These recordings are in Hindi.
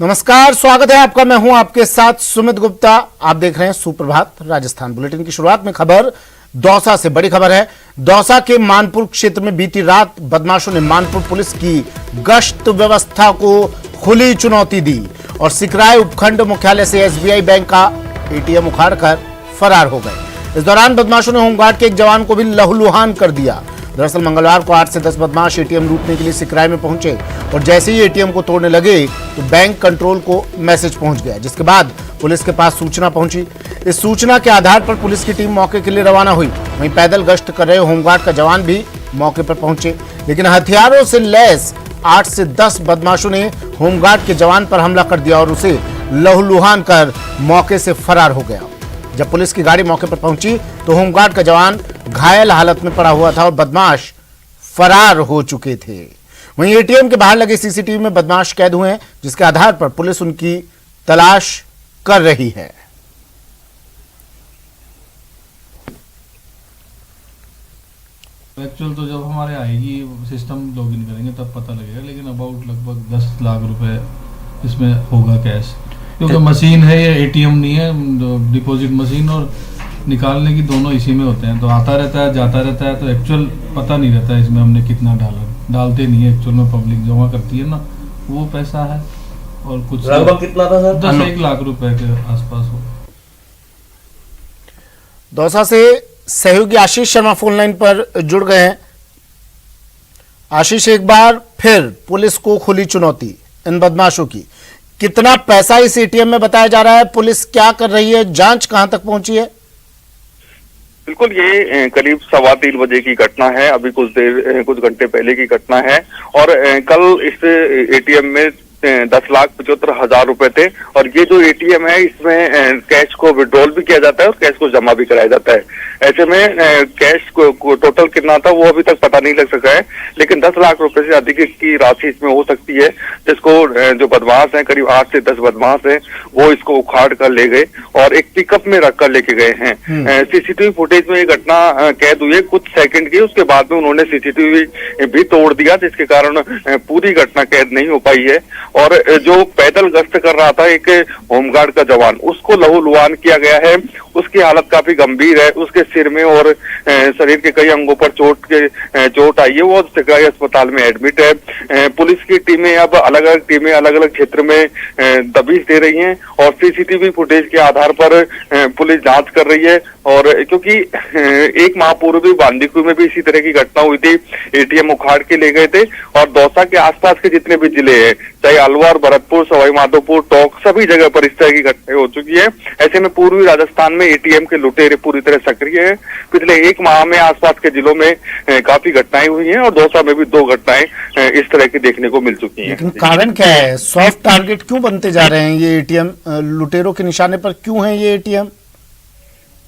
नमस्कार, स्वागत है आपका। मैं हूं आपके साथ सुमित गुप्ता। आप देख रहे हैं सुप्रभात राजस्थान बुलेटिन की शुरुआत में खबर दौसा से। बड़ी खबर है, दौसा के मानपुर क्षेत्र में बीती रात बदमाशों ने मानपुर पुलिस की गश्त व्यवस्था को खुली चुनौती दी और सिकराय उपखंड मुख्यालय से एसबीआई बैंक का एटीएम उखाड़कर फरार हो गए। इस दौरान बदमाशों ने होमगार्ड के एक जवान को भी लहूलुहान कर दिया। दरअसल मंगलवार को 8 से 10 बदमाश एटीएम लूटने के लिए सिकराय में पहुंचे और जैसे ही एटीएम को तोड़ने लगे तो बैंक कंट्रोल को मैसेज पहुंच गया, जिसके बाद पुलिस के पास सूचना पहुंची। इस सूचना के आधार पर पुलिस की टीम मौके के लिए रवाना हुई। वहीं पैदल गश्त कर रहे होमगार्ड का जवान भी मौके पर पहुंचे, लेकिन हथियारों से लैस 8 से 10 बदमाशों ने होमगार्ड के जवान पर हमला कर दिया और उसे लहूलुहान कर मौके से फरार हो गया। जब पुलिस की गाड़ी मौके पर पहुंची तो होमगार्ड का जवान घायल हालत में पड़ा हुआ था और बदमाश फरार हो चुके थे। वहीं एटीएम के बाहर लगे सीसीटीवी में बदमाश कैद हुए हैं, जिसके आधार पर पुलिस उनकी तलाश कर रही है। एक्चुअल तो जब हमारे आएगी सिस्टम लॉगिन करेंगे तब पता लगेगा, लेकिन अबाउट लगभग 10 लाख रुपए इसमें होगा कैश, क्योंकि मशीन है, ये एटीएम नहीं है, डिपॉजिट मशीन और निकालने की दोनों इसी में होते हैं, तो आता रहता है जाता रहता है, तो एक्चुअल पता नहीं रहता है इसमें हमने कितना डालते नहीं है। एक्चुअल में पब्लिक जमा करती है ना, वो पैसा है और कुछ लगभग कितना था सर? 10-1 लाख रुपए के आसपास हो। दौसा से सहयोगी आशीष शर्मा फोन लाइन पर जुड़ गए हैं। आशीष, एक बार फिर पुलिस को खुली चुनौती इन बदमाशों की। कितना पैसा इस एटीएम में बताया जा रहा है, पुलिस क्या कर रही है, जांच कहां तक पहुंची है? बिल्कुल, ये करीब 3:15 बजे की घटना है। अभी कुछ घंटे पहले की घटना है और कल इस एटीएम में 10,75,000 रुपए थे और ये जो एटीएम है इसमें कैश को विड्रॉल भी किया जाता है और कैश को जमा भी कराया जाता है। ऐसे में कैश को टोटल कितना था वो अभी तक पता नहीं लग सका है, लेकिन 10 लाख रुपए से अधिक की राशि इसमें हो सकती है, जिसको जो बदमाश हैं, करीब 8 से 10 बदमाश हैं, वो इसको उखाड़ कर ले गए और एक पिकअप में रख कर लेके गए हैं। सीसीटीवी फुटेज में ये घटना कैद हुई है कुछ सेकंड की, उसके बाद में उन्होंने सीसीटीवी भी तोड़ दिया, जिसके कारण पूरी घटना कैद नहीं हो पाई है। और जो पैदल गश्त कर रहा था एक होमगार्ड का जवान, उसको लहूलुहान किया गया है। उसकी हालत काफी गंभीर है, उसके सिर में और शरीर के कई अंगों पर चोट आई है, वो सिकराई अस्पताल में एडमिट है। पुलिस की टीमें अब अलग अलग क्षेत्र में दबिश दे रही हैं और सीसीटीवी फुटेज के आधार पर पुलिस जांच कर रही है। और क्योंकि 1 माह पूर्व भी बांदीकुई में भी इसी तरह की घटना हुई थी, एटीएम उखाड़ के ले गए थे और दौसा के आसपास के जितने भी जिले हैं, चाहे अलवर, भरतपुर, सवाई माधोपुर, टोंक, सभी जगह पर इस तरह की घटनाएं हो चुकी है। ऐसे में पूर्वी राजस्थान में एटीएम के लुटेरे पूरी तरह सक्रिय है। पिछले 1 माह में आसपास के जिलों में काफी घटनाएं हुई हैं और दौसा में भी 2 घटनाएं इस तरह की देखने को मिल चुकी हैं। लेकिन कारण क्या है? सॉफ्ट टारगेट क्यों बनते जा रहे हैं ये एटीएम? लुटेरों के निशाने पर क्यों है ये एटीएम?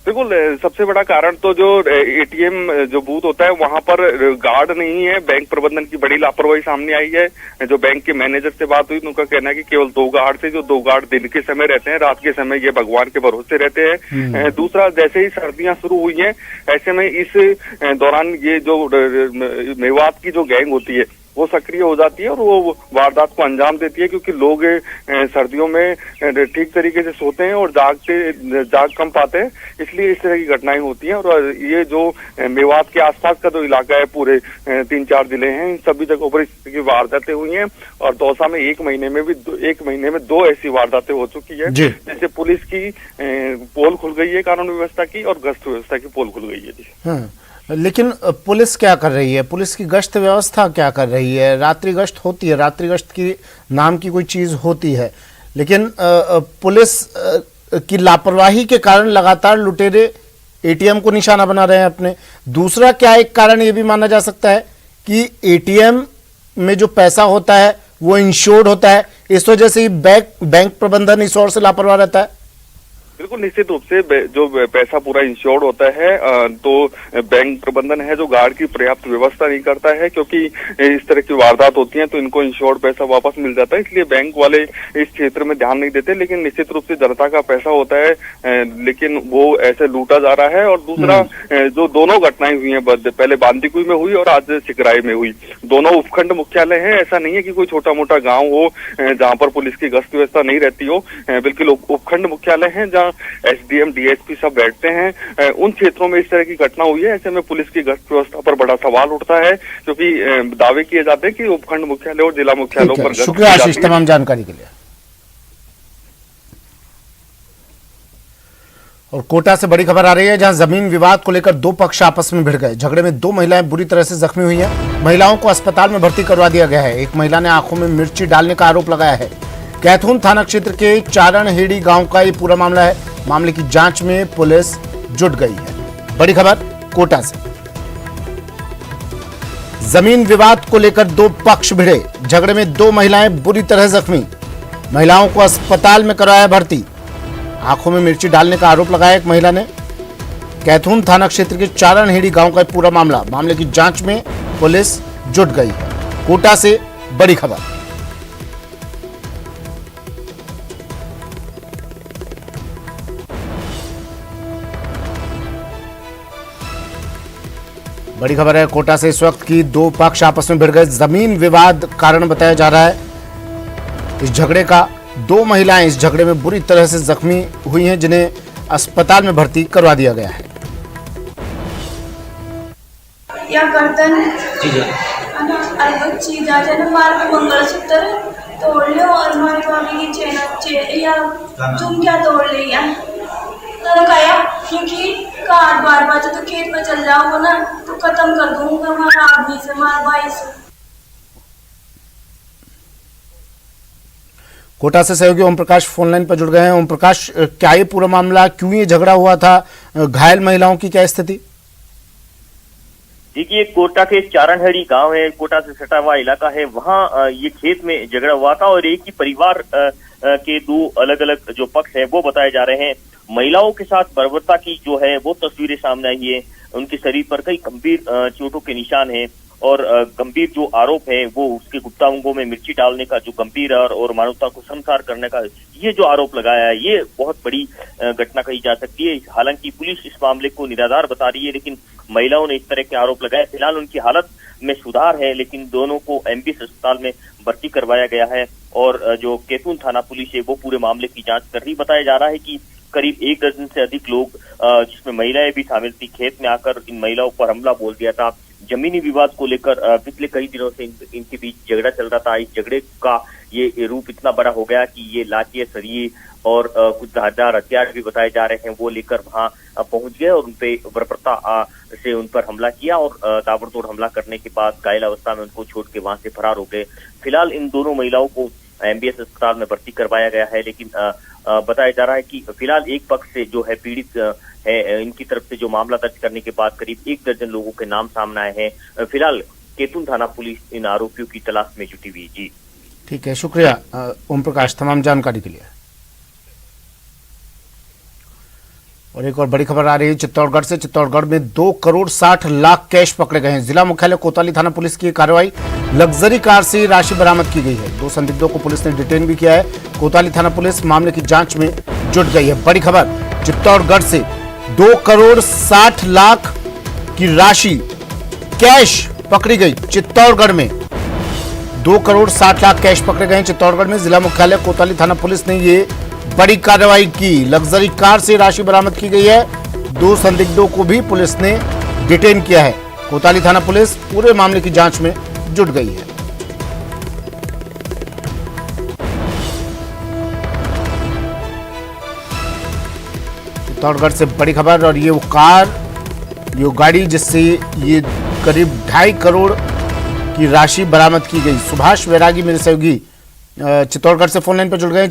बिल्कुल, सबसे बड़ा कारण तो जो एटीएम जो बूथ होता है वहां पर गार्ड नहीं है। बैंक प्रबंधन की बड़ी लापरवाही सामने आई है। जो बैंक के मैनेजर से बात हुई तो उनका कहना है कि केवल 2 गार्ड थे, जो 2 गार्ड दिन के समय रहते हैं, रात के समय ये भगवान के भरोसे रहते हैं। दूसरा, जैसे ही सर्दियां शुरू हुई हैं, ऐसे में इस दौरान ये जो मेवात की जो गैंग होती है वो सक्रिय हो जाती है और वो वारदात को अंजाम देती है, क्योंकि लोग सर्दियों में ठीक तरीके से सोते हैं और जाग कम पाते हैं, इसलिए इस तरह की घटनाएं होती हैं। और ये जो मेवात के आसपास का जो इलाका है, पूरे 3-4 जिले हैं, इन सभी जगहों पर इस तरह की वारदातें हुई हैं और दौसा में 1 महीने में 2 ऐसी वारदातें हो चुकी है, जिससे पुलिस की पोल खुल गई है, कानून व्यवस्था की और गश्त व्यवस्था की पोल खुल गई है जी। लेकिन पुलिस क्या कर रही है? पुलिस की गश्त व्यवस्था क्या कर रही है? रात्रि गश्त होती है, रात्रि गश्त की नाम की कोई चीज होती है, लेकिन पुलिस की लापरवाही के कारण लगातार लुटेरे एटीएम को निशाना बना रहे हैं अपने। दूसरा, क्या एक कारण ये भी माना जा सकता है कि एटीएम में जो पैसा होता है वो इंश्योर्ड होता है, इस वजह से ही बैंक प्रबंधन इस ओर से लापरवाह रहता है? बिल्कुल निश्चित रूप से जो पैसा पूरा इंश्योर्ड होता है तो बैंक प्रबंधन है जो गार्ड की पर्याप्त व्यवस्था नहीं करता है, क्योंकि इस तरह की वारदात होती है तो इनको इंश्योर्ड पैसा वापस मिल जाता है, इसलिए बैंक वाले इस क्षेत्र में ध्यान नहीं देते। लेकिन निश्चित रूप से जनता का पैसा होता है, लेकिन वो ऐसे लूटा जा रहा है। और दूसरा जो दोनों घटनाएं हुई हैं, पहले बांदीकुई में हुई और आज सिकराई में हुई, दोनों उपखंड मुख्यालय है। ऐसा नहीं है कि कोई छोटा मोटा गाँव हो जहाँ पर पुलिस की गश्त व्यवस्था नहीं रहती हो, बिल्कुल उपखंड मुख्यालय है जहाँ एसडीएम डीएसपी सब बैठते हैं। उन क्षेत्रों में इस तरह की घटना हुई है, ऐसे में पुलिस की गश्त व्यवस्था पर बड़ा सवाल उठता है, क्योंकि दावे किए जाते हैं कि उपखंड मुख्यालय और जिला मुख्यालयों पर गश्त। शुक्रिया आशीष तमाम जानकारी के लिए। और कोटा से बड़ी खबर आ रही है, जहां जमीन विवाद को लेकर दो पक्ष आपस में भिड़ गए। झगड़े में दो महिलाएं बुरी तरह से जख्मी हुई हैं। महिलाओं को अस्पताल में भर्ती करवा दिया गया है। एक महिला ने आंखों में मिर्ची डालने का आरोप लगाया है। कैथून थाना क्षेत्र के चारणहेड़ी गांव का ये पूरा मामला है। मामले की जांच में पुलिस जुट गई है। बड़ी खबर कोटा से, जमीन विवाद को लेकर दो पक्ष भिड़े। झगड़े में दो महिलाएं बुरी तरह जख्मी। महिलाओं को अस्पताल में कराया भर्ती। आंखों में मिर्ची डालने का आरोप लगाया एक महिला ने। कैथून थाना क्षेत्र के चारणहेड़ी गांव का पूरा मामला। मामले की जांच में पुलिस जुट गई है। कोटा से बड़ी खबर। बड़ी खबर है कोटा से इस वक्त की, दो पक्ष आपस में भिड़ गए। जमीन विवाद कारण बताया जा रहा है इस झगड़े का। दो महिलाएं इस झगड़े में बुरी तरह से जख्मी हुई हैं, जिन्हें अस्पताल में भर्ती करवा दिया गया है। या गर्दन अलग चीज आ जाए, मार के मंगलसूत्र तोड़ ले और हमारी मम्मी की चेन या झुमकिया तोड़ ले। कहा क्योंकि कार बार बार तो खेत में चल जाओगे ना तो खत्म कर दूंगा हमारा आदमी से, हमारे भाई से। कोटा से सहयोगी ओम प्रकाश फोन लाइन पर जुड़ गए हैं। ओम प्रकाश, क्या ये पूरा मामला, क्यों ये झगड़ा हुआ था, घायल महिलाओं की क्या स्थिति? देखिए, कोटा के चारणहेड़ी गांव है, कोटा से सटा हुआ इलाका है, वहां ये खेत में झगड़ा हुआ था और एक ही परिवार के दो अलग अलग जो पक्ष है वो बताए जा रहे हैं। महिलाओं के साथ बर्बरता की जो है वो तस्वीरें सामने आई है। उनके शरीर पर कई गंभीर चोटों के निशान हैं और गंभीर जो आरोप है वो उसके गुप्ता अंगों में मिर्ची डालने का जो गंभीर और मानवता को शर्मसार करने का ये जो आरोप लगाया है, ये बहुत बड़ी घटना कही जा सकती है। हालांकि पुलिस इस मामले को निराधार बता रही है, लेकिन महिलाओं ने इस तरह के आरोप लगाए। फिलहाल उनकी हालत में सुधार है, लेकिन दोनों को एमबीएस अस्पताल में भर्ती करवाया गया है और जो कैथून थाना पुलिस है वो पूरे मामले की जांच कर रही। बताया जा रहा है कि करीब 1 दर्जन से अधिक लोग, जिसमें महिलाएं भी शामिल थी, खेत में आकर इन महिलाओं पर हमला बोल दिया था। जमीनी विवाद को लेकर पिछले कई दिनों से इनके बीच झगड़ा चल रहा था। इस झगड़े का ये रूप इतना बड़ा हो गया कि ये लाठियां, सरिये और कुछ धारदार हथियार भी बताए जा रहे हैं वो लेकर वहां पहुंच गए और उनपे बर्बरता से उन पर हमला किया और ताबड़तोड़ हमला करने के बाद घायल अवस्था में उनको छोड़ के वहां से फरार हो गए। फिलहाल इन दोनों महिलाओं को एमबीएस अस्पताल में भर्ती करवाया गया है, लेकिन बताया जा रहा है कि फिलहाल एक पक्ष से जो है पीड़ित है, इनकी तरफ से जो मामला दर्ज करने के बाद करीब 1 दर्जन लोगों के नाम सामने आए हैं। फिलहाल कैथून थाना पुलिस इन आरोपियों की तलाश में जुटी हुई। जी ठीक है, शुक्रिया ओम प्रकाश तमाम जानकारी के लिए। और एक और बड़ी खबर आ रही है चित्तौड़गढ़ से। चित्तौड़गढ़ में 2 करोड़ 60 लाख कैश पकड़े गए हैं। जिला मुख्यालय कोतवाली थाना पुलिस की कार्रवाई, लग्जरी कार से राशि बरामद की गई है। 2 संदिग्धों को पुलिस ने डिटेन भी किया है। कोतवाली थाना पुलिस मामले की जांच में जुट गई है। बड़ी खबर चित्तौड़गढ़ से, 2 करोड़ 60 लाख की राशि कैश पकड़ी गई चित्तौड़गढ़ में। 2 करोड़ 60 लाख कैश पकड़े गए चित्तौड़गढ़ में। जिला मुख्यालय कोतवाली थाना पुलिस ने ये बड़ी कार्रवाई की। लग्जरी कार से राशि बरामद की गई है। 2 संदिग्धों को भी पुलिस ने डिटेन किया है। कोतवाली थाना पुलिस पूरे मामले की जांच में जुट गई है। चित्तौड़गढ़ से बड़ी खबर, और ये गाड़ी जिससे ये करीब 2.5 करोड़ की राशि बरामद की गई। सुभाष वैरागी मेरे सहयोगी चित्तौड़गढ़ से फोन लाइन पर जुड़ गए।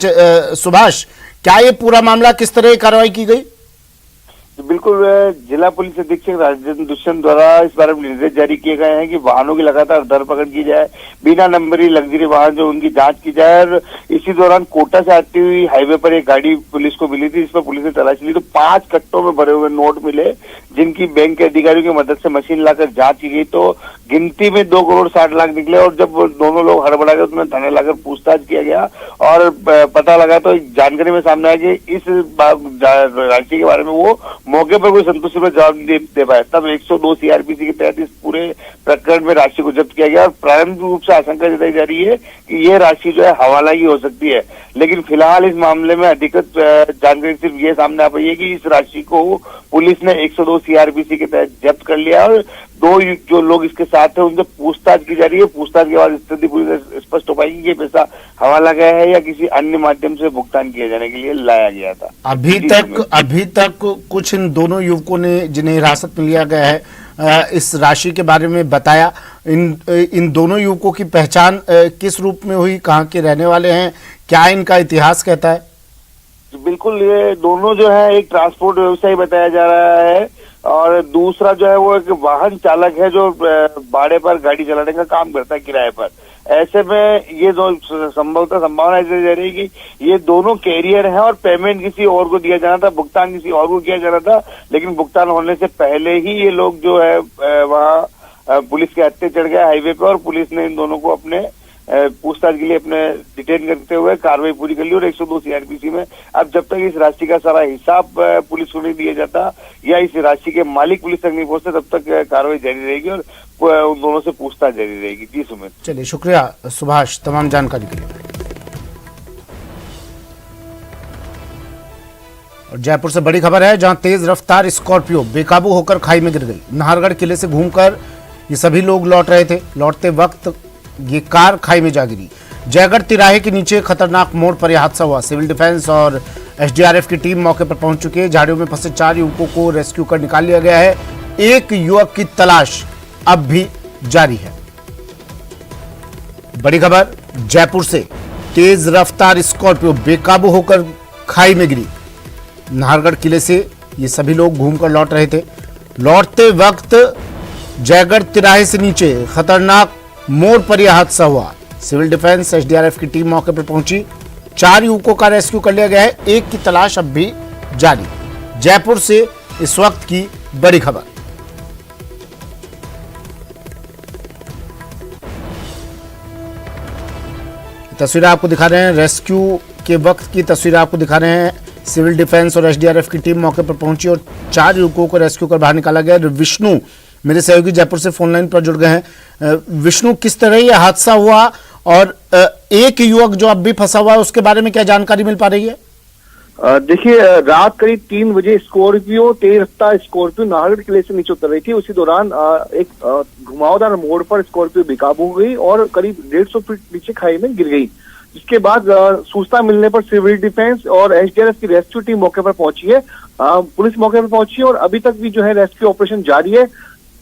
सुभाष, क्या ये पूरा मामला, किस तरह कार्रवाई की गई? बिल्कुल जिला पुलिस अधीक्षक राजेंद्र दुष्यंत द्वारा इस बारे में निर्देश जारी किए गए हैं कि वाहनों की लगातार धरपकड़ की जाए, बिना नंबरी लग्जरी वाहन जो उनकी जांच की जाए। और इसी दौरान कोटा से आती हुई हाईवे पर एक गाड़ी पुलिस को मिली थी, इस पर पुलिस ने तलाशी ली तो 5 कट्टों में भरे हुए नोट मिले, जिनकी बैंक के अधिकारियों की मदद से मशीन लाकर जांच की गई तो गिनती में 2 करोड़ 60 लाख निकले। और जब दोनों लोग हड़बड़ा गए तो थाने लाकर पूछताछ किया गया और पता लगा तो जानकारी में सामने आया कि इस राशि के बारे में वो मौके पर कोई संतुष्टिपूर्वक जवाब नहीं दे पाया। तब 102 सीआरपीसी के तहत इस पूरे प्रकरण में राशि को जब्त किया गया और प्रारंभिक रूप से आशंका जताई जा रही है कि ये राशि जो है हवाला की हो सकती है। लेकिन फिलहाल इस मामले में अधिकृत जानकारी सिर्फ ये सामने आ पाई है कि इस राशि को पुलिस ने 102 सीआरपीसी के तहत जब्त कर लिया और 2 जो लोग इसके साथ हैं उनसे पूछताछ की जा रही है। पूछताछ के बाद स्थिति पूरी तरह स्पष्ट हो पाएगी कि ये पैसा हवाला गया है या किसी अन्य माध्यम से भुगतान किए जाने के लिए लाया गया था। अभी तक कुछ इन दोनों युवकों ने जिन्हें हिरासत में लिया गया है इस राशि के बारे में बताया। इन दोनों युवकों की पहचान किस रूप में हुई, कहाँ के रहने वाले हैं, क्या इनका इतिहास कहता है? बिल्कुल, ये दोनों जो है एक ट्रांसपोर्ट व्यवसायी बताया जा रहा है और दूसरा जो है वो एक वाहन चालक है जो भाड़े पर गाड़ी चलाने का काम करता है किराए पर। ऐसे में ये दो संभावना ऐसी जा रही है कि ये दोनों कैरियर हैं और पेमेंट किसी और को दिया जाना था, भुगतान किसी और को किया जाना था, लेकिन भुगतान होने से पहले ही ये लोग जो है वहाँ पुलिस के हत्थे चढ़ गए हाईवे पे और पुलिस ने इन दोनों को अपने पूछताछ के लिए अपने डिटेन करते हुए कार्रवाई पूरी कर ली और 102 सीआरपीसी में अब जब तक इस राशि का सारा हिसाब पुलिस को नहीं दिया जाता या इस राशि के मालिक पुलिस तक नहीं पहुंचते तब तक कार्रवाई जारी रहेगी और उन दोनों से पूछताछ जारी रहेगी। जी सुमित। चलिए, शुक्रिया सुभाष तमाम जानकारी के लिए। और जयपुर से बड़ी खबर है जहां तेज रफ्तार स्कॉर्पियो बेकाबू होकर खाई में गिर गई। नाहरगढ़ किले से घूमकर ये सभी लोग लौट रहे थे। लौटते वक्त ये कार खाई में जा गिरी। जयगढ़ तिराहे के नीचे खतरनाक मोड़ पर यह हादसा हुआ। सिविल डिफेंस और एसडीआरएफ की टीम मौके पर पहुंच चुकी है। झाड़ियों में फंसे 4 युवकों को रेस्क्यू कर निकाल लिया गया है। एक युवक की तलाश अब भी जारी है। बड़ी खबर जयपुर से, तेज रफ्तार स्कॉर्पियो बेकाबू होकर खाई में गिरी। नाहरगढ़ किले से ये सभी लोग घूमकर लौट रहे थे। लौटते वक्त जयगढ़ तिराहे से नीचे खतरनाक मोड़ पर यह हादसा हुआ। सिविल डिफेंस एसडीआरएफ की टीम मौके पर पहुंची। 4 युवकों का रेस्क्यू कर लिया गया है। एक की तलाश अब भी जारी। जयपुर से इस वक्त की बड़ी खबर। तस्वीर आपको दिखा रहे हैं, रेस्क्यू के वक्त की तस्वीर आपको दिखा रहे हैं। सिविल डिफेंस और एसडीआरएफ की टीम मौके पर पहुंची और 4 युवकों को रेस्क्यू कर बाहर निकाला गया। विष्णु मेरे सहयोगी जयपुर से फोन लाइन पर जुड़ गए हैं। विष्णु, किस तरह यह हादसा हुआ और एक युवक जो अब भी फंसा हुआ है उसके बारे में क्या जानकारी मिल पा रही है? देखिए, रात करीब 3 बजे स्कॉर्पियो, तेज रफ्तार स्कॉर्पियो नाहरगढ़ किले से नीचे उतर रही थी। उसी दौरान एक घुमावदार मोड़ पर स्कॉर्पियो बेकाबू हो गई और करीब 150 फीट नीचे खाई में गिर गई। जिसके बाद सूचना मिलने पर सिविल डिफेंस और एसडीआरएफ की रेस्क्यू टीम मौके पर पहुंची है। पुलिस मौके पर पहुंची है और अभी तक भी जो है रेस्क्यू ऑपरेशन जारी है।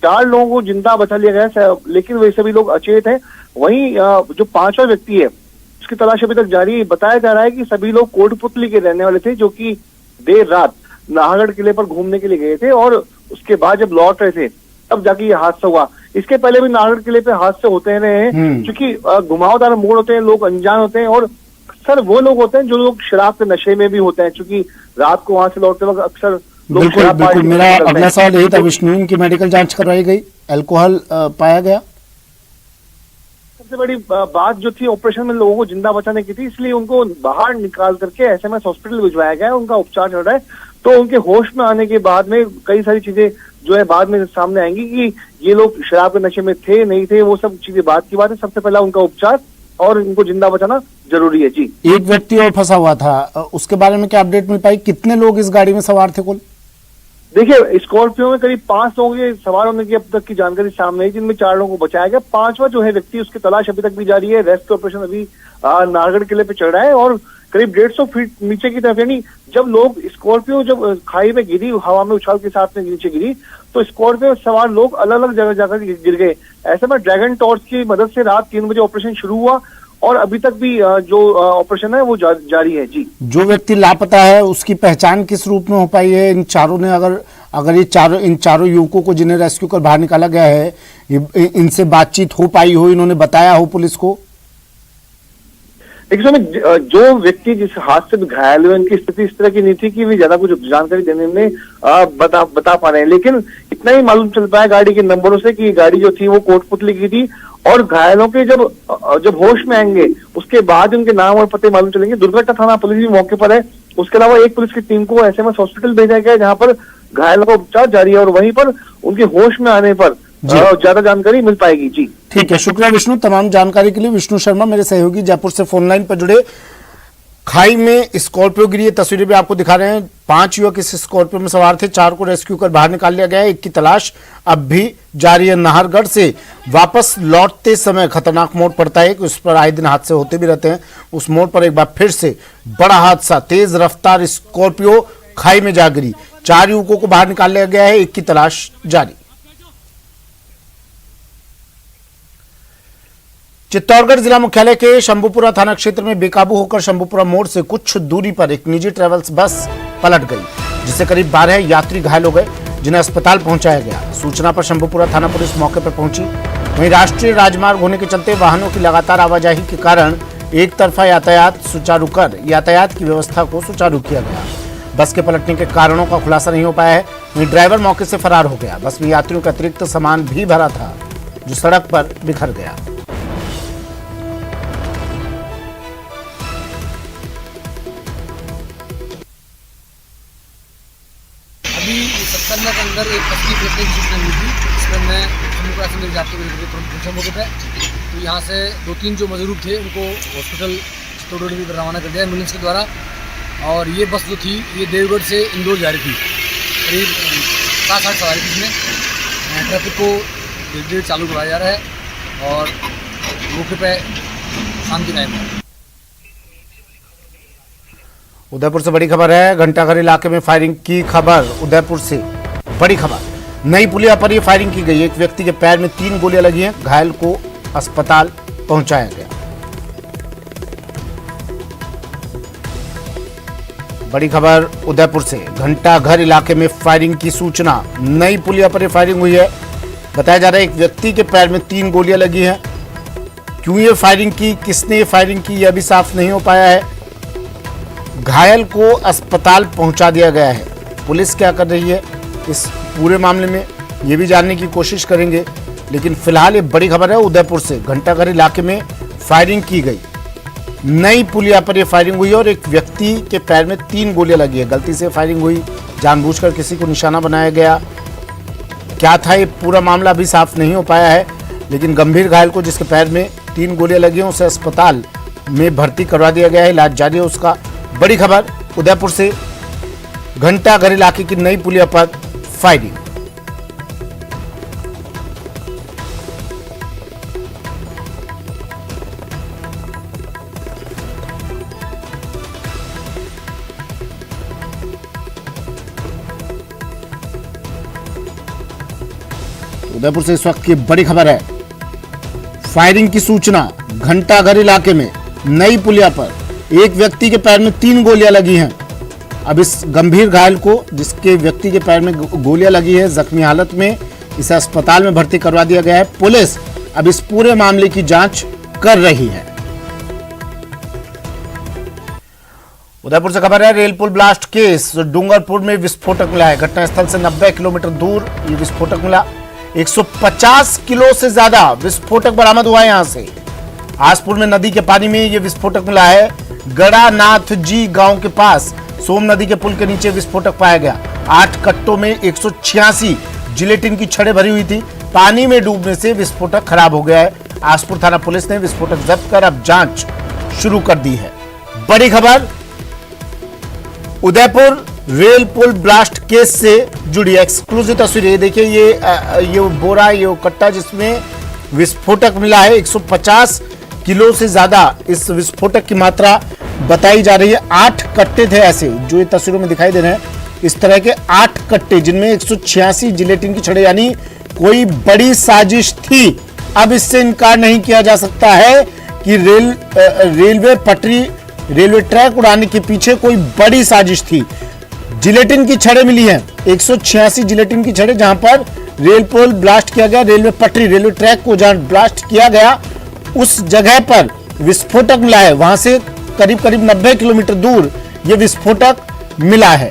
4 लोगों को जिंदा बचा लिया गया है, लेकिन वे सभी लोग अचेत हैं। वहीं जो 5वां व्यक्ति है उसकी तलाश अभी तक जारी है। बताया जा रहा है कि सभी लोग कोटपुतली के रहने वाले थे जो कि देर रात नाहरगढ़ किले पर घूमने के लिए गए थे और उसके बाद जब लौट रहे थे तब जाके ये हादसा हुआ। इसके पहले भी नाहरगढ़ किले पे हादसे होते रहे हैं क्योंकि घुमावदार मोड़ होते हैं, लोग अनजान होते हैं और अक्सर वो लोग होते हैं जो लोग शराब के नशे में भी होते हैं, क्योंकि रात को वहां से लौटते वक्त अक्सर बिल्कुल। मेरा अगला सवाल यही था विष्णु, इनकी मेडिकल जांच करवाई गई, अल्कोहल पाया गया? सबसे बड़ी बात जो थी ऑपरेशन में लोगों को जिंदा बचाने की थी, इसलिए उनको बाहर निकाल करके एसएमएस हॉस्पिटल भिजवाया गया है। उनका उपचार चल रहा है। तो उनके होश में आने के बाद में कई सारी चीजें जो है बाद में सामने आएंगी कि ये लोग शराब के नशे में थे नहीं थे, वो सब चीजें बात की बात है। सबसे पहला उनका उपचार और इनको जिंदा बचाना जरूरी है। जी, एक व्यक्ति और फंसा हुआ था, उसके बारे में क्या अपडेट मिल पाई? कितने लोग इस गाड़ी में सवार थे कुल? देखिए, स्कॉर्पियो में करीब 5 लोगों के सवार होने की अब तक की जानकारी सामने आई, जिनमें 4 लोगों को बचाया गया। 5वां जो है व्यक्ति, उसकी तलाश अभी तक भी जारी है। रेस्क्यू ऑपरेशन अभी नाहरगढ़ किले पे चल रहा है और करीब 150 फीट नीचे की तरफ, यानी जब लोग स्कॉर्पियो जब खाई में गिरी, हवा में उछाल के साथ में नीचे गिरी, तो स्कॉर्पियो सवार लोग अलग अलग जगह जाकर गिर गए। ऐसे में ड्रैगन टॉर्च की मदद से रात 3 बजे ऑपरेशन शुरू हुआ और अभी तक भी जो ऑपरेशन है वो जारी है। जी, जो व्यक्ति लापता है उसकी पहचान किस रूप में हो पाई है? इन चारों ने अगर इन चारों युवकों को जिन्हें रेस्क्यू कर बाहर निकाला गया है, इनसे बातचीत हो पाई हो, इन्होंने बताया हो पुलिस को? देखिए, जो व्यक्ति जिस हादसे में घायल हुए उनकी स्थिति इस तरह की नहीं थी कि वे ज्यादा कुछ जानकारी देने में बता पा रहे हैं, लेकिन इतना ही मालूम चल पाया गाड़ी के नंबरों से कि गाड़ी जो थी वो कोटपुतली की थी। और घायलों के जब होश में आएंगे उसके बाद उनके नाम और पते मालूम चलेंगे। दुर्घटना थाना पुलिस भी मौके पर है। उसके अलावा एक पुलिस की टीम को एसएमएस हॉस्पिटल भेजा गया है जहां पर घायलों का उपचार जारी है और वहीं पर उनके होश में आने पर ज्यादा जानकारी मिल पाएगी। जी, ठीक है, शुक्रिया विष्णु तमाम जानकारी के लिए। विष्णु शर्मा मेरे सहयोगी जयपुर से फोन लाइन पर जुड़े। खाई में स्कॉर्पियो गिरी, ये तस्वीरें भी आपको दिखा रहे हैं। 5 युवक इस स्कॉर्पियो में सवार थे, 4 को रेस्क्यू कर बाहर निकाल लिया गया है। एक की तलाश अब भी जारी है। नाहरगढ़ से वापस लौटते समय खतरनाक मोड़ पड़ता है कि उस पर आए दिन हादसे होते भी रहते हैं। उस मोड़ पर एक बार फिर से बड़ा हादसा, तेज रफ्तार स्कॉर्पियो खाई में जा गिरी। 4 युवकों को बाहर निकाल लिया गया है, एक की तलाश जारी। चित्तौड़गढ़ जिला मुख्यालय के शंभूपुरा थाना क्षेत्र में बेकाबू होकर शंभूपुरा मोड़ से कुछ दूरी पर एक निजी ट्रेवल्स बस पलट गई, जिससे करीब 12 यात्री घायल हो गए, जिन्हें अस्पताल पहुंचाया गया। सूचना पर शंभूपुरा थाना पुलिस मौके पर पहुंची। वहीं राष्ट्रीय राजमार्ग होने के चलते वाहनों की लगातार आवाजाही के कारण एक तरफा यातायात सुचारू कर यातायात की व्यवस्था को सुचारू किया गया। बस के पलटने के कारणों का खुलासा नहीं हो पाया है। वहीं ड्राइवर मौके से फरार हो गया। बस में यात्रियों का अतिरिक्त सामान भी भरा था, जो सड़क पर बिखर गया। अभी सत्तर के अंदर एक बस की पलटने की सूचना मिली थी, जिसमें मैं शंभूपुरा से मेरे जाते हुए पहुंचा मौके पे। तो यहाँ से 2-3 जो मजदूर थे उनको हॉस्पिटल चित्तौड़गढ़ में रवाना कर दिया एम्बुलेंस के द्वारा। और ये बस जो थी ये देवगढ़ से इंदौर जा रही थी। करीब 7-8 सवारी थी इसमें। ट्रैफिक को धीरे-धीरे चालू कराया जा रहा है और मौके पे शांति कायम है। उदयपुर से बड़ी खबर है। घंटाघर इलाके में फायरिंग की खबर। उदयपुर से बड़ी खबर, नई पुलिया पर यह फायरिंग की गई। एक व्यक्ति के पैर में 3 गोलियां लगी हैं, घायल को अस्पताल पहुंचाया गया। बड़ी खबर उदयपुर से, घंटाघर इलाके में फायरिंग की सूचना। नई पुलिया पर यह फायरिंग हुई है। बताया जा रहा है एक व्यक्ति के पैर में 3 गोलियां लगी हैं। क्यों ये फायरिंग की, किसने ये फायरिंग की, यह भी साफ नहीं हो पाया है। घायल को अस्पताल पहुंचा दिया गया है। पुलिस क्या कर रही है इस पूरे मामले में, ये भी जानने की कोशिश करेंगे। लेकिन फिलहाल ये बड़ी खबर है। उदयपुर से घंटाघर इलाके में फायरिंग की गई। नई पुलिया पर यह फायरिंग हुई और एक व्यक्ति के पैर में 3 गोलियां लगी है। गलती से फायरिंग हुई, जानबूझकर किसी को निशाना बनाया गया, क्या था ये पूरा मामला अभी साफ नहीं हो पाया है। लेकिन गंभीर घायल को, जिसके पैर में 3 गोलियां लगी हैं, उसे अस्पताल में भर्ती करवा दिया गया है। इलाज जारी है उसका। बड़ी खबर उदयपुर से, घंटाघर इलाके की नई पुलिया पर फायरिंग। उदयपुर से इस वक्त की बड़ी खबर है। फायरिंग की सूचना। घंटाघर इलाके में नई पुलिया पर एक व्यक्ति के पैर में 3 गोलियां लगी हैं। अब इस गंभीर घायल को, जिसके व्यक्ति के पैर में गोलियां लगी है, जख्मी हालत में इसे अस्पताल में भर्ती करवा दिया गया है। पुलिस अब इस पूरे मामले की जांच कर रही है। उदयपुर से खबर है, रेल पुल ब्लास्ट केस। डूंगरपुर में विस्फोटक मिला है। घटनास्थल से 90 किलोमीटर दूर ये विस्फोटक मिला। 150 किलो से ज्यादा विस्फोटक बरामद हुआ है। यहां से आसपुर में नदी के पानी में यह विस्फोटक मिला है। गड़ानाथ जी गांव के पास सोम नदी के पुल के नीचे विस्फोटक पाया गया। 8 कट्टों में 186 जिलेटिन की छड़ें भरी हुई थी। पानी में डूबने से विस्फोटक खराब हो गया है। आसपुर थाना पुलिस ने विस्फोटक जब्त कर अब जांच शुरू कर दी है। बड़ी खबर उदयपुर रेल पुल ब्लास्ट केस से जुड़ी एक्सक्लूसिव तस्वीरें देखिए। ये बोरा, ये कट्टा जिसमें विस्फोटक मिला है। 150 किलो से ज्यादा इस विस्फोटक की मात्रा बताई जा रही है। 8 कट्टे थे ऐसे, जो ये तस्वीरों में दिखाई दे रहे हैं। इस तरह के 8 कट्टे, जिनमें 186 जिलेटिन की छड़ें, यानी कोई बड़ी साजिश थी। अब इससे इनकार नहीं किया जा सकता है कि रेलवे पटरी, रेलवे ट्रैक उड़ाने के पीछे कोई बड़ी साजिश थी। जिलेटिन की छड़ें मिली हैं, 186 जिलेटिन की छड़ें, जहां पर रेल पोल ब्लास्ट किया गया, रेलवे पटरी, रेलवे ट्रैक को जहां ब्लास्ट किया गया उस जगह पर विस्फोटक मिला है। वहां से करीब 90 किलोमीटर दूर यह विस्फोटक मिला है।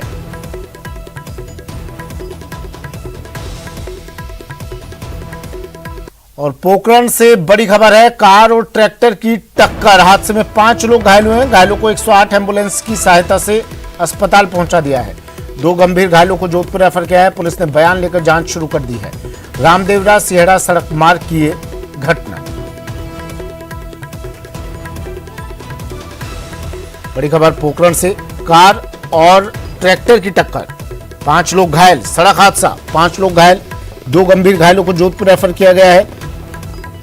और पोखरण से बड़ी खबर है, कार और ट्रैक्टर की टक्कर, हादसे में 5 लोग घायल हुए हैं। घायलों को 108 एम्बुलेंस की सहायता से अस्पताल पहुंचा दिया है। 2 गंभीर घायलों को जोधपुर रेफर किया है। पुलिस ने बयान लेकर जांच शुरू कर दी है। रामदेवरा सिहड़ा सड़क मार्ग की ये घटना। बड़ी खबर पोखरण से, कार और ट्रैक्टर की टक्कर, 5 लोग घायल, सड़क हादसा, 5 लोग घायल, 2 गंभीर घायलों को जोधपुर रेफर किया गया है।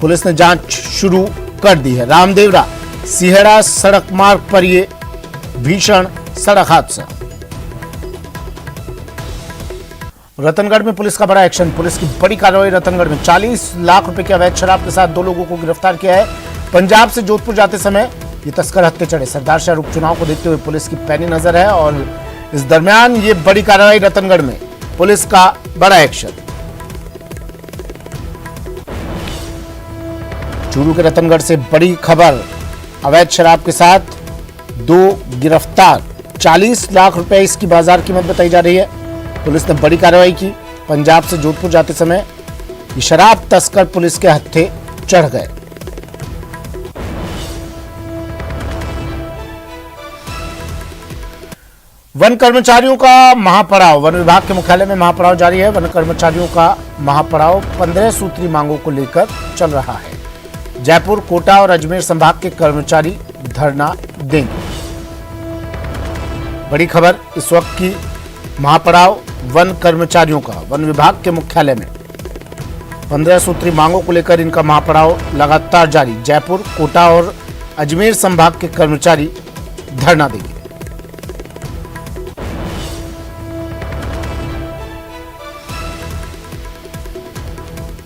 पुलिस ने जांच शुरू कर दी है। रामदेवरा सिहड़ा सड़क मार्ग पर यह भीषण सड़क हादसा। रतनगढ़ में पुलिस का बड़ा एक्शन, पुलिस की बड़ी कार्रवाई। रतनगढ़ में 40 लाख रुपए की अवैध शराब के साथ 2 लोगों को गिरफ्तार किया है। पंजाब से जोधपुर जाते समय ये तस्कर हत्थे चढ़े। सरदार शहर उपचुनाव को देखते हुए पुलिस की पैनी नजर है और इस दरमियान ये बड़ी कार्रवाई रतनगढ़ में, पुलिस का बड़ा एक्शन। चूरू के रतनगढ़ से बड़ी खबर, अवैध शराब के साथ 2 गिरफ्तार, 40 लाख रुपए इसकी बाजार कीमत बताई जा रही है। पुलिस ने बड़ी कार्रवाई की। पंजाब से जोधपुर जाते समय ये शराब तस्कर पुलिस के हत्थे चढ़ गए। वन कर्मचारियों का महापड़ाव, वन विभाग के मुख्यालय में महापड़ाव जारी है। वन कर्मचारियों का महापड़ाव 15 सूत्री मांगों को लेकर चल रहा है। जयपुर, कोटा और अजमेर संभाग के कर्मचारी धरना देंगे। बड़ी खबर इस वक्त की, महापड़ाव वन कर्मचारियों का वन विभाग के मुख्यालय में 15 सूत्री मांगों को लेकर इनका महापड़ाव लगातार जारी। जयपुर, कोटा और अजमेर संभाग के कर्मचारी धरना देंगे।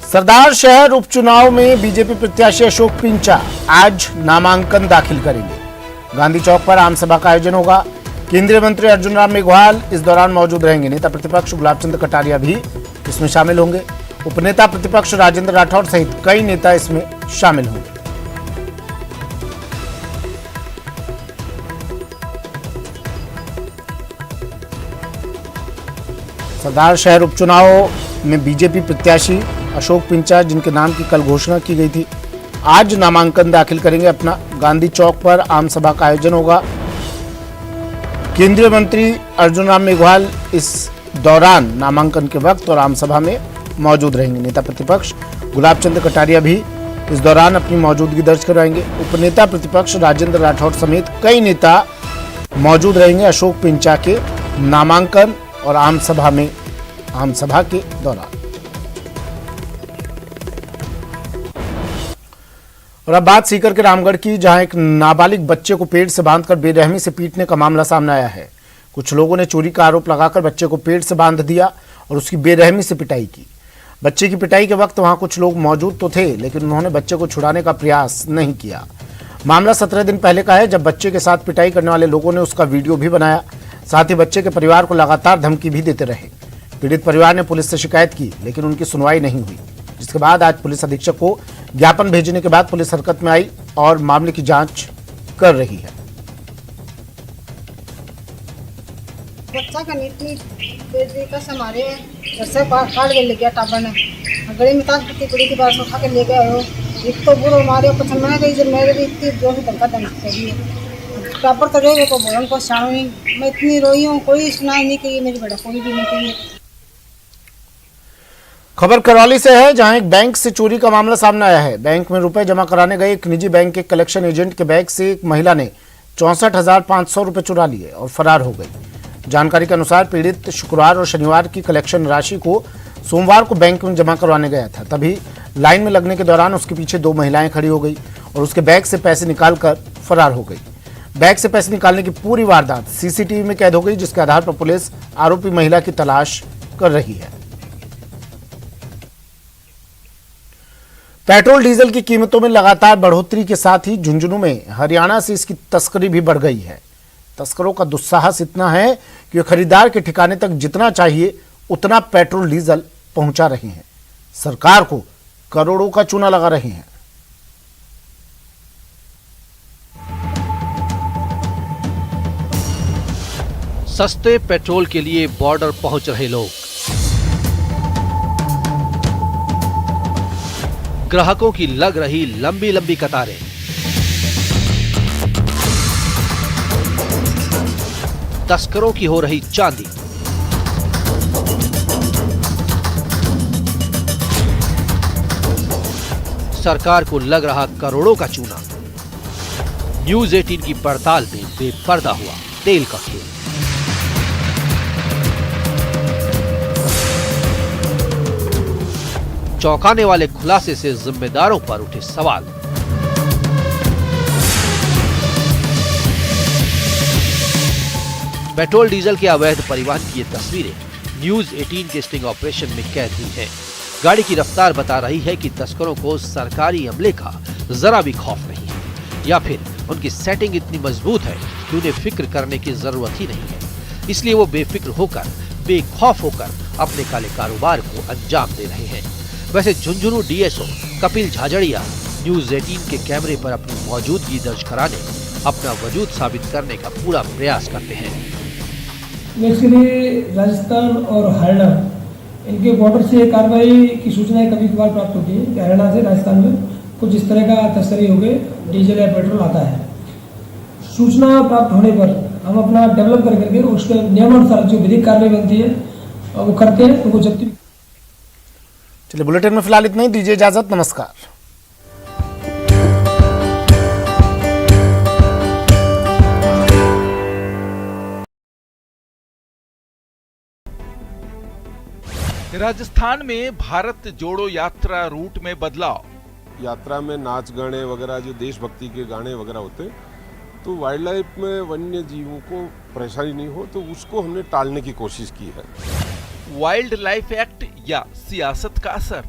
सरदार शहर उपचुनाव में बीजेपी प्रत्याशी अशोक पिंचा आज नामांकन दाखिल करेंगे। गांधी चौक पर आम सभा का आयोजन होगा। केंद्रीय मंत्री अर्जुन राम मेघवाल इस दौरान मौजूद रहेंगे। नेता प्रतिपक्ष गुलाब चंद कटारिया भी इसमें शामिल होंगे। उपनेता प्रतिपक्ष राजेंद्र राठौड़ सहित कई नेता इसमें शामिल होंगे। सरदार शहर उपचुनाव में बीजेपी प्रत्याशी अशोक पिंचा, जिनके नाम की कल घोषणा की गई थी, आज नामांकन दाखिल करेंगे अपना। गांधी चौक पर आम सभा का आयोजन होगा। केंद्रीय मंत्री अर्जुन राम मेघवाल इस दौरान नामांकन के वक्त और आम सभा में मौजूद रहेंगे। नेता प्रतिपक्ष गुलाब चंद कटारिया भी इस दौरान अपनी मौजूदगी दर्ज करवाएंगे। उपनेता प्रतिपक्ष राजेंद्र राठौड़ समेत कई नेता मौजूद रहेंगे अशोक पिंचा के नामांकन और आम सभा के दौरान। और अब बात सीकर के रामगढ़ की, जहां एक नाबालिग बच्चे को पेड़ से बांधकर बेरहमी से पीटने का मामला सामने आया है। कुछ लोगों ने चोरी का आरोप लगाकर बच्चे को पेड़ से बांध दिया और उसकी बेरहमी से पिटाई की। बच्चे की पिटाई के वक्त वहां कुछ लोग मौजूद तो थे, लेकिन उन्होंने बच्चे को छुड़ाने का प्रयास नहीं किया। मामला 17 दिन पहले का है, जब बच्चे के साथ पिटाई करने वाले लोगों ने उसका वीडियो भी बनाया। साथ ही बच्चे के परिवार को लगातार धमकी भी देते रहे। पीड़ित परिवार ने पुलिस से शिकायत की, लेकिन उनकी सुनवाई नहीं हुई, जिसके बाद आज पुलिस अधीक्षक को ज्ञापन भेजने के बाद पुलिस हरकत में आई और मामले की जांच कर रही है। बच्चा का नीति कसम हमारे घर से काट के ले गया टाबर ने, गले में ताक पट्टी पड़ी थी, बार उठा के ले गया हो। एक तो बुरो मारे पसंद मैं गई, जब मेरे भी इतनी जो भी धमका धमकी है। टाबर तो रोए को बोलन को शामी, मैं इतनी रोई हूँ, कोई सुनाई नहीं की मेरी बेटा, कोई भी नहीं की। खबर करौली से है, जहां एक बैंक से चोरी का मामला सामने आया है। बैंक में रुपए जमा कराने गए एक निजी बैंक के कलेक्शन एजेंट के बैग से एक महिला ने 64,500 रुपए चुरा लिए और फरार हो गई। जानकारी के अनुसार पीड़ित शुक्रवार और शनिवार की कलेक्शन राशि को सोमवार को बैंक में जमा करवाने गया था। तभी लाइन में लगने के दौरान उसके पीछे 2 महिलाएं खड़ी हो गई और उसके बैग से पैसे निकालकर फरार हो गई। बैग से पैसे निकालने की पूरी वारदात सीसीटीवी में कैद हो गई, जिसके आधार पर पुलिस आरोपी महिला की तलाश कर रही है। पेट्रोल डीजल की कीमतों में लगातार बढ़ोतरी के साथ ही झुंझुनू में हरियाणा से इसकी तस्करी भी बढ़ गई है। तस्करों का दुस्साहस इतना है कि वे खरीदार के ठिकाने तक जितना चाहिए उतना पेट्रोल डीजल पहुंचा रहे हैं, सरकार को करोड़ों का चूना लगा रहे हैं। सस्ते पेट्रोल के लिए बॉर्डर पहुंच रहे लोग, ग्राहकों की लग रही लंबी लंबी कतारें, तस्करों की हो रही चांदी, सरकार को लग रहा करोड़ों का चूना। न्यूज 18 की पड़ताल में बेपर्दा हुआ तेल का खेल। चौंकाने वाले खुलासे से जिम्मेदारों पर उठे सवाल। पेट्रोल डीजल के अवैध परिवहन की ये तस्वीरें न्यूज 18 के स्टिंग ऑपरेशन में कैद हुई हैं। गाड़ी की रफ्तार बता रही है कि तस्करों को सरकारी अमले का जरा भी खौफ नहीं है, या फिर उनकी सेटिंग इतनी मजबूत है कि उन्हें फिक्र करने की जरूरत ही नहीं है। इसलिए वो बेफिक्र होकर, बेखौफ होकर अपने काले कारोबार को अंजाम दे रहे हैं। वैसे झुंझुनू डीएसओ कपिल झाझड़िया न्यूज 18 के कैमरे पर अपनी मौजूदगी दर्ज कराने, अपना वजूद साबित करने का पूरा प्रयास करते हैं। बेसिकली राजस्थान और हरियाणा इनके बॉर्डर से कार्रवाई की सूचनाएं कभी कभार प्राप्त होती है कि हरियाणा से राजस्थान में कुछ इस तरह का तस्करी हो गए डीजल या पेट्रोल आता है। सूचना प्राप्त होने पर हम अपना डेवलप करके उसके नियमानुसार जो विधिक कार्रवाई बनती है वो करते हैं, उनको जब्ती। चलिए, बुलेटिन में फिलहाल इतना ही। दीजिए इजाजत, नमस्कार। राजस्थान में भारत जोड़ो यात्रा रूट में बदलाव। यात्रा में नाच गाने वगैरह जो देशभक्ति के गाने वगैरह होते, तो वाइल्ड लाइफ में वन्य जीवों को परेशानी नहीं हो, तो उसको हमने टालने की कोशिश की है। वाइल्ड लाइफ एक्ट या सियासत का असर।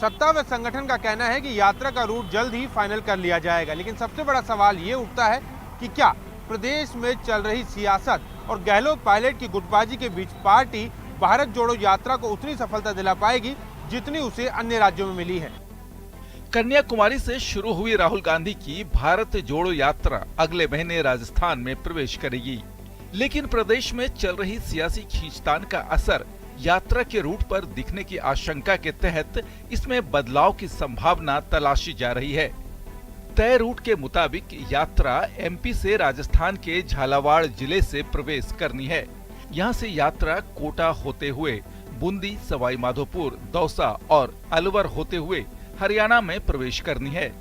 सत्ता व संगठन का कहना है कि यात्रा का रूट जल्द ही फाइनल कर लिया जाएगा, लेकिन सबसे बड़ा सवाल ये उठता है कि क्या प्रदेश में चल रही सियासत और गहलोत पायलट की गुटबाजी के बीच पार्टी भारत जोड़ो यात्रा को उतनी सफलता दिला पाएगी जितनी उसे अन्य राज्यों में मिली है। कन्याकुमारी से शुरू हुई राहुल गांधी की भारत जोड़ो यात्रा अगले महीने राजस्थान में प्रवेश करेगी, लेकिन प्रदेश में चल रही सियासी खींचतान का असर यात्रा के रूट पर दिखने की आशंका के तहत इसमें बदलाव की संभावना तलाशी जा रही है। तय रूट के मुताबिक यात्रा एमपी से राजस्थान के झालावाड़ जिले से प्रवेश करनी है। यहाँ से यात्रा कोटा होते हुए बूंदी, सवाई माधोपुर, दौसा और अलवर होते हुए हरियाणा में प्रवेश करनी है।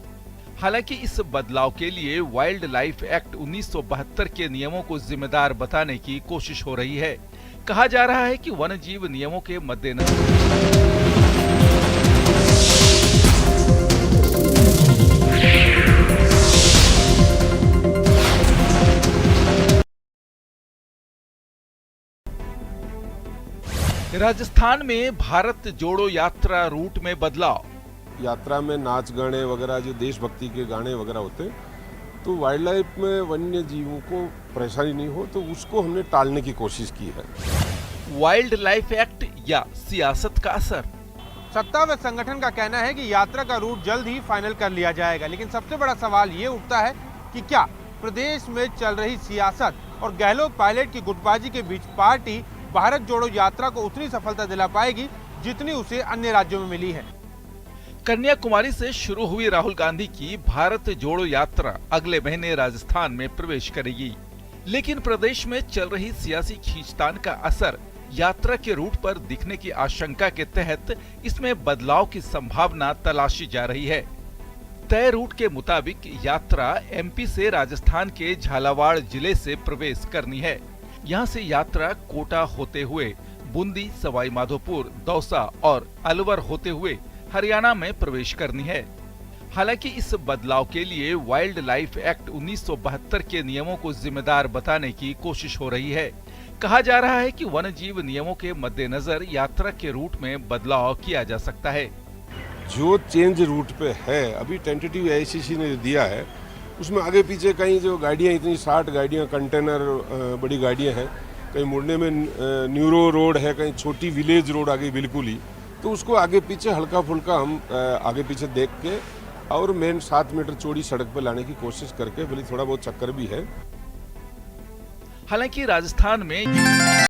हालांकि इस बदलाव के लिए वाइल्ड लाइफ एक्ट 1972 के नियमों को जिम्मेदार बताने की कोशिश हो रही है। कहा जा रहा है कि वन्य जीव नियमों के मद्देनजर राजस्थान में भारत जोड़ो यात्रा रूट में बदलाव। यात्रा में नाच गाने वगैरह जो देशभक्ति के गाने वगैरह होते, तो वाइल्ड लाइफ में वन्य जीवों को परेशानी नहीं हो, तो उसको हमने टालने की कोशिश की है। वाइल्ड लाइफ एक्ट या सियासत का असर। सत्ता व संगठन का कहना है कि यात्रा का रूट जल्द ही फाइनल कर लिया जाएगा, लेकिन सबसे बड़ा सवाल ये उठता है कि क्या प्रदेश में चल रही सियासत और गहलोत पायलट की गुटबाजी के बीच पार्टी भारत जोड़ो यात्रा को उतनी सफलता दिला पाएगी जितनी उसे अन्य राज्यों में मिली है। कन्याकुमारी से शुरू हुई राहुल गांधी की भारत जोड़ो यात्रा अगले महीने राजस्थान में प्रवेश करेगी, लेकिन प्रदेश में चल रही सियासी खींचतान का असर यात्रा के रूट पर दिखने की आशंका के तहत इसमें बदलाव की संभावना तलाशी जा रही है। तय रूट के मुताबिक यात्रा एमपी से राजस्थान के झालावाड़ जिले से प्रवेश करनी है। यहाँ से यात्रा कोटा होते हुए बूंदी, सवाई माधोपुर, दौसा और अलवर होते हुए हरियाणा में प्रवेश करनी है। हालांकि इस बदलाव के लिए वाइल्ड लाइफ एक्ट 1972 के नियमों को जिम्मेदार बताने की कोशिश हो रही है। कहा जा रहा है कि वन्य जीव नियमों के मद्देनजर यात्रा के रूट में बदलाव किया जा सकता है। जो चेंज रूट पे है अभी टेंटेटिव AICC ने दिया है उसमें आगे पीछे कहीं जो गाड़ियाँ इतनी 60 गाड़ियाँ कंटेनर बड़ी गाड़ियाँ हैं, कहीं मुड़ने में न्यूरो रोड है, कहीं छोटी विलेज रोड आ गई बिल्कुल ही, तो उसको आगे पीछे हल्का फुल्का हम आगे पीछे देख के और मेन 7 मीटर चौड़ी सड़क पर लाने की कोशिश करके, भले थोड़ा बहुत चक्कर भी है। हालांकि राजस्थान में